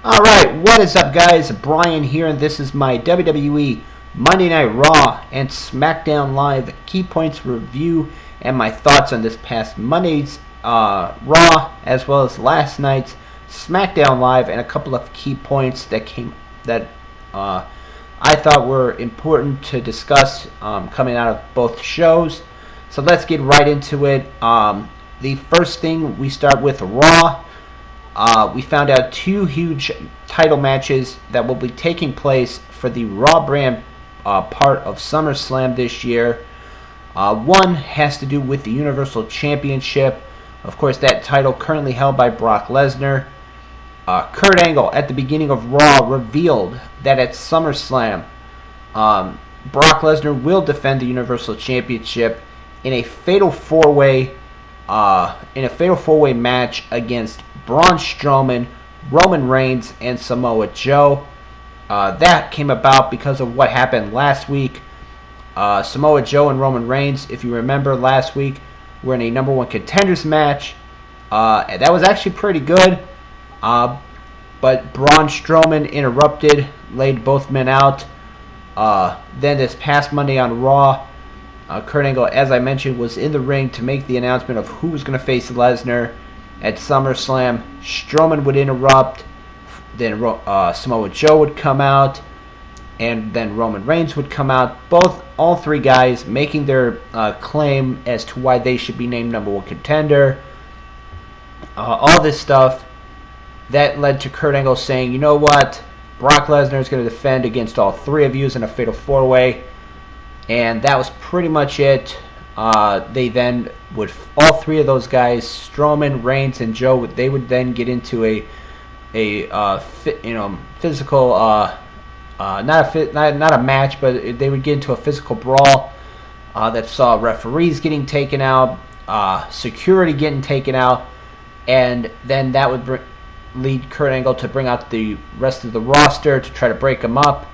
Alright, what is up guys? Brian here, and this is my WWE Monday Night Raw and SmackDown Live key points review and my thoughts on this past Monday's Raw as well as last night's SmackDown Live, and a couple of key points that I thought were important to discuss coming out of both shows. So let's get right into it. The first thing, we start with Raw. We found out two huge title matches that will be taking place for the Raw brand part of SummerSlam this year. One has to do with the Universal Championship. Of course, that title currently held by Brock Lesnar. Kurt Angle, at the beginning of Raw, revealed that at SummerSlam, Brock Lesnar will defend the Universal Championship in a fatal four-way match against Braun Strowman, Roman Reigns, and Samoa Joe. That came about because of what happened last week. Samoa Joe and Roman Reigns, if you remember last week, were in a number one contenders match. That was actually pretty good. But Braun Strowman interrupted, laid both men out. Then this past Monday on Raw, Kurt Angle, as I mentioned, was in the ring to make the announcement of who was going to face Lesnar at SummerSlam. Strowman would interrupt, then Samoa Joe would come out, and then Roman Reigns would come out. All three guys making their claim as to why they should be named number one contender. All this stuff that led to Kurt Angle saying, you know what, Brock Lesnar is going to defend against all three of you in a fatal four-way. And that was pretty much it. They then would, all three of those guys, Strowman, Reigns, and Joe, they would then get into a physical, not a match, but they would get into a physical brawl that saw referees getting taken out, security getting taken out, and then that would lead Kurt Angle to bring out the rest of the roster to try to break them up.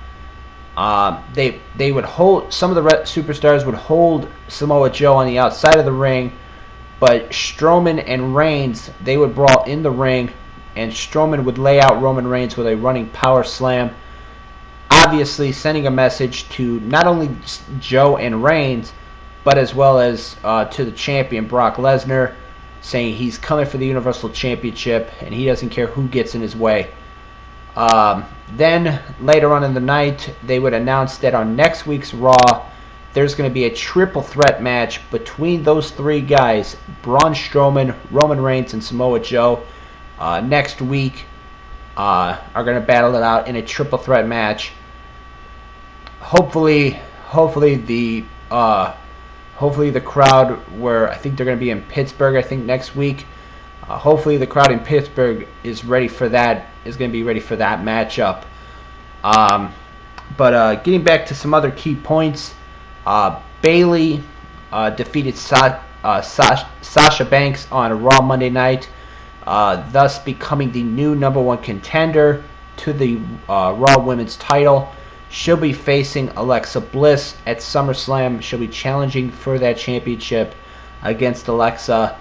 They would hold, some of the superstars would hold Samoa Joe on the outside of the ring, but Strowman and Reigns, they would brawl in the ring, and Strowman would lay out Roman Reigns with a running power slam, obviously sending a message to not only Joe and Reigns, but as well as to the champion Brock Lesnar, saying he's coming for the Universal Championship and he doesn't care who gets in his way. Then later on in the night, they would announce that on next week's Raw, there's going to be a triple threat match between those three guys, Braun Strowman, Roman Reigns, and Samoa Joe. Next week are going to battle it out in a triple threat match. Hopefully the crowd, where I think they're going to be in Pittsburgh, I think next week. Hopefully the crowd in Pittsburgh is going to be ready for that matchup. But getting back to some other key points, Bayley defeated Sasha Banks on a Raw Monday night, thus becoming the new number one contender to the Raw Women's title. She'll be facing Alexa Bliss at SummerSlam. She'll be challenging for that championship against Alexa.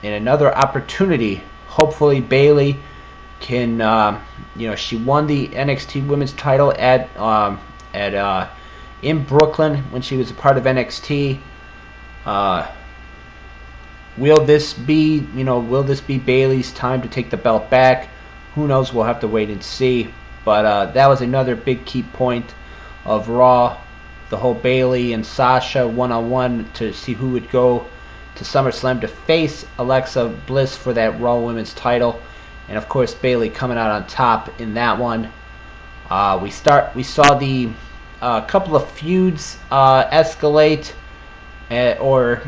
In another opportunity, hopefully Bayley can, she won the NXT Women's title in Brooklyn when she was a part of NXT. Will this be Bayley's time to take the belt back? Who knows? We'll have to wait and see. But that was another big key point of Raw, the whole Bayley and Sasha one-on-one to see who would go to SummerSlam to face Alexa Bliss for that Raw Women's title, and of course Bayley coming out on top in that one. We saw the couple of feuds escalate or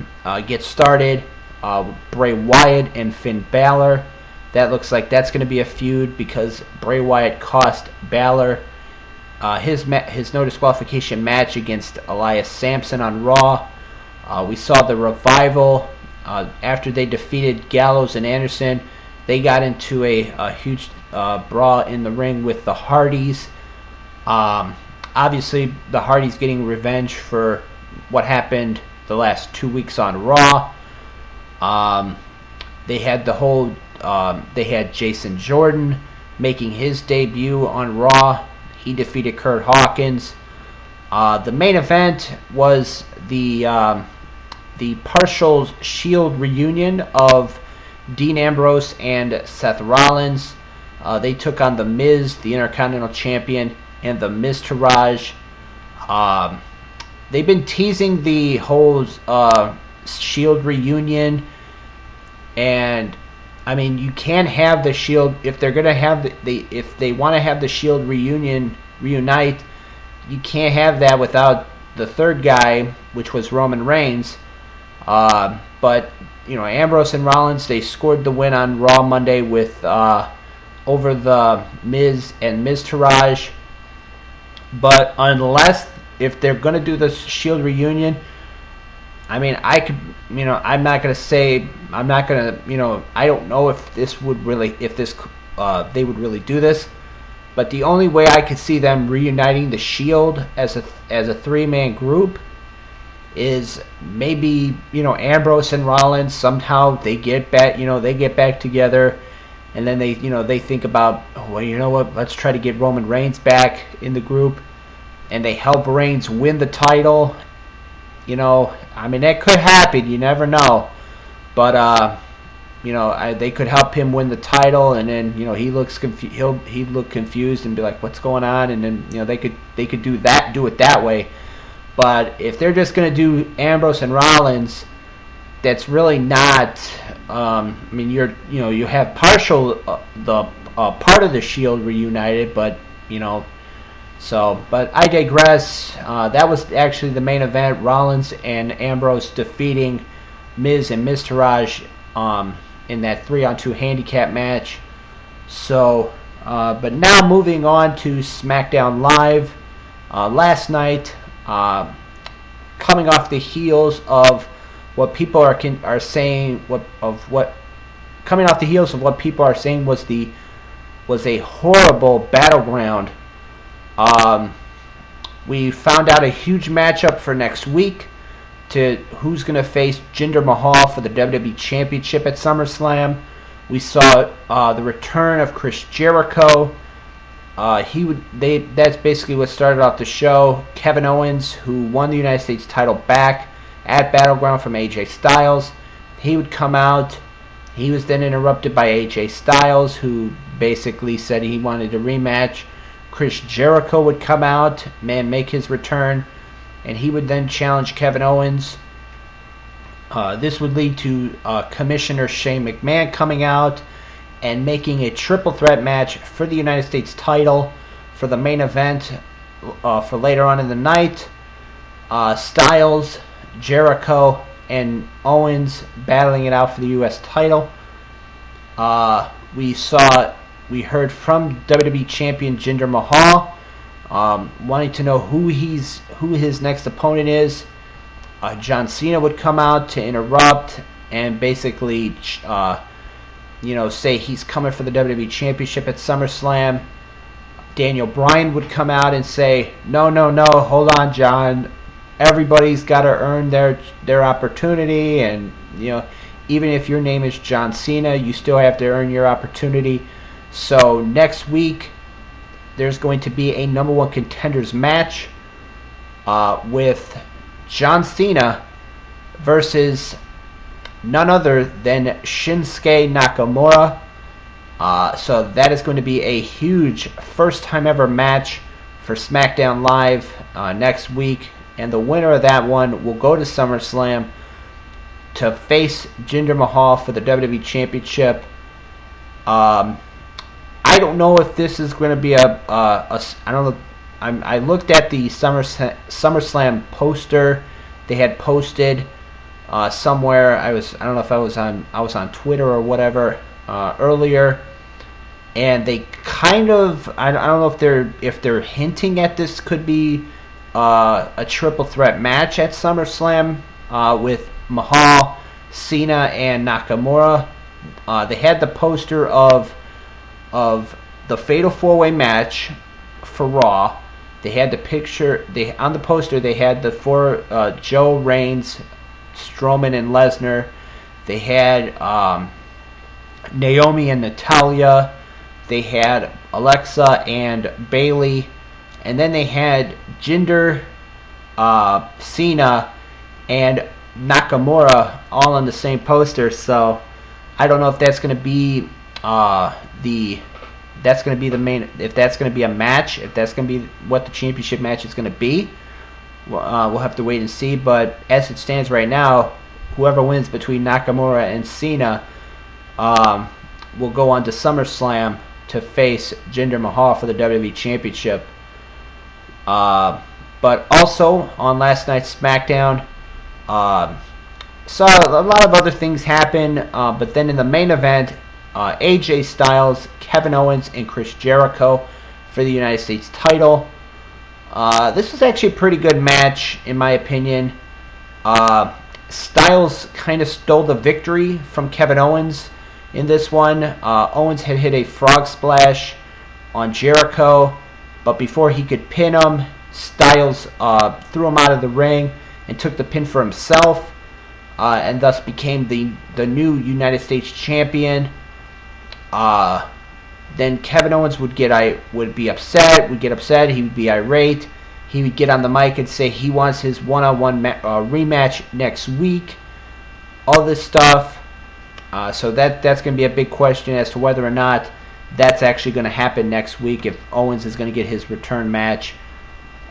get started. Bray Wyatt and Finn Balor. That looks like that's going to be a feud because Bray Wyatt cost Balor his no disqualification match against Elias Sampson on Raw. We saw the Revival, after they defeated Gallows and Anderson, they got into a huge brawl in the ring with the Hardys. Obviously, the Hardys getting revenge for what happened the last 2 weeks on Raw. They had the whole They had Jason Jordan making his debut on Raw. He defeated Kurt Hawkins. The main event was the partial Shield reunion of Dean Ambrose and Seth Rollins. They took on The Miz, the Intercontinental Champion, and The Miztourage. They've been teasing the whole Shield reunion, and I mean, you can't have the Shield if they're gonna have if they want to have the Shield reunite. You can't have that without the third guy, which was Roman Reigns. But Ambrose and Rollins, they scored the win on Raw Monday with over the Miz and Miztourage. But if they're gonna do the Shield reunion, I mean, I don't know if they would really do this. But the only way I could see them reuniting the Shield as a three-man group is maybe Ambrose and Rollins somehow they get back together, and then they think about, well, you know what, let's try to get Roman Reigns back in the group, and they help Reigns win the title. I mean, that could happen. You never know, but they could help him win the title, and then he looks he'd look confused and be like, what's going on? And then they could do it that way. But if they're just going to do Ambrose and Rollins, that's really not. I mean, you have partial part of the Shield reunited, but but I digress. That was actually the main event: Rollins and Ambrose defeating Miz and Miztourage in that 3-on-2 handicap match. So, but now moving on to SmackDown Live. Last night, coming off the heels of what people are saying, coming off the heels of what people are saying was a horrible Battleground. We found out a huge matchup for next week to who's going to face Jinder Mahal for the WWE Championship at SummerSlam. We saw the return of Chris Jericho. That's basically what started off the show. Kevin Owens, who won the United States title back at Battleground from AJ Styles, he would come out. He was then interrupted by AJ Styles, who basically said he wanted a rematch. Chris Jericho would come out and make his return, and he would then challenge Kevin Owens. This would lead to Commissioner Shane McMahon coming out and making a triple threat match for the United States title for the main event for later on in the night. Styles, Jericho, and Owens battling it out for the U.S. title. We heard from WWE Champion Jinder Mahal, wanting to know who his next opponent is. John Cena would come out to interrupt and basically, say he's coming for the WWE Championship at SummerSlam. Daniel Bryan would come out and say, no, hold on, John. Everybody's got to earn their opportunity, and even if your name is John Cena, you still have to earn your opportunity. So next week, there's going to be a number one contenders match with John Cena versus none other than Shinsuke Nakamura. So that is going to be a huge first time ever match for SmackDown Live next week. And the winner of that one will go to SummerSlam to face Jinder Mahal for the WWE Championship. I don't know if this is going to be I don't know. I looked at the SummerSlam poster they had posted somewhere. I don't know if I was on Twitter or whatever earlier, and they kind of I don't know if they're hinting at this could be a triple threat match at SummerSlam with Mahal, Cena, and Nakamura. They had the poster of the Fatal 4-Way match for Raw. They had the picture. On the poster they had the four Joe, Reigns, Strowman, and Lesnar. They had Naomi and Natalia. They had Alexa and Bailey. And then they had Jinder, Cena, and Nakamura all on the same poster. So I don't know if that's going to be that's going to be the main, if that's going to be a match, if that's going to be what the championship match is going to be. We'll have to wait and see. But as it stands right now, whoever wins between Nakamura and Cena will go on to SummerSlam to face Jinder Mahal for the WWE Championship. But also on last night's SmackDown, saw a lot of other things happen. But then in the main event, AJ Styles, Kevin Owens, and Chris Jericho for the United States title. This was actually a pretty good match, in my opinion. Styles kind of stole the victory from Kevin Owens in this one. Owens had hit a frog splash on Jericho, but before he could pin him, Styles threw him out of the ring and took the pin for himself, and thus became the new United States champion. Then Kevin Owens would get upset. He would be irate. He would get on the mic and say he wants his one-on-one rematch next week. All this stuff. So that's going to be a big question as to whether or not that's actually going to happen next week, if Owens is going to get his return match.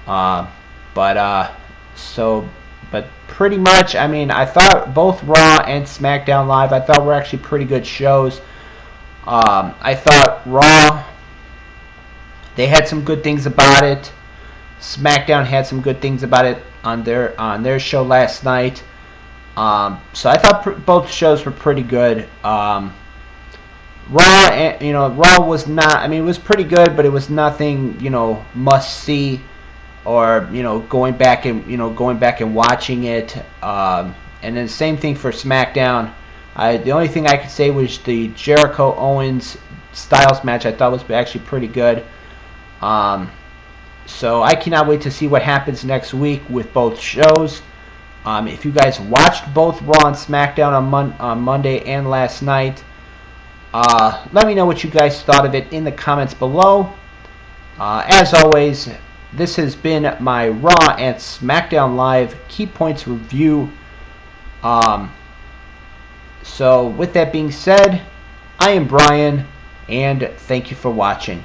But pretty much, I mean, I thought both Raw and SmackDown Live, I thought were actually pretty good shows. I thought Raw, they had some good things about it. SmackDown had some good things about it on their show last night. So I thought both shows were pretty good. Raw was not. I mean, it was pretty good, but it was nothing, must see, or going back and watching it. And then same thing for SmackDown. The only thing I could say was the Jericho Owens Styles match I thought was actually pretty good. So I cannot wait to see what happens next week with both shows. If you guys watched both Raw and SmackDown on Monday and last night, let me know what you guys thought of it in the comments below. As always, this has been my Raw and SmackDown Live Key Points review. So with that being said, I am Brian, and thank you for watching.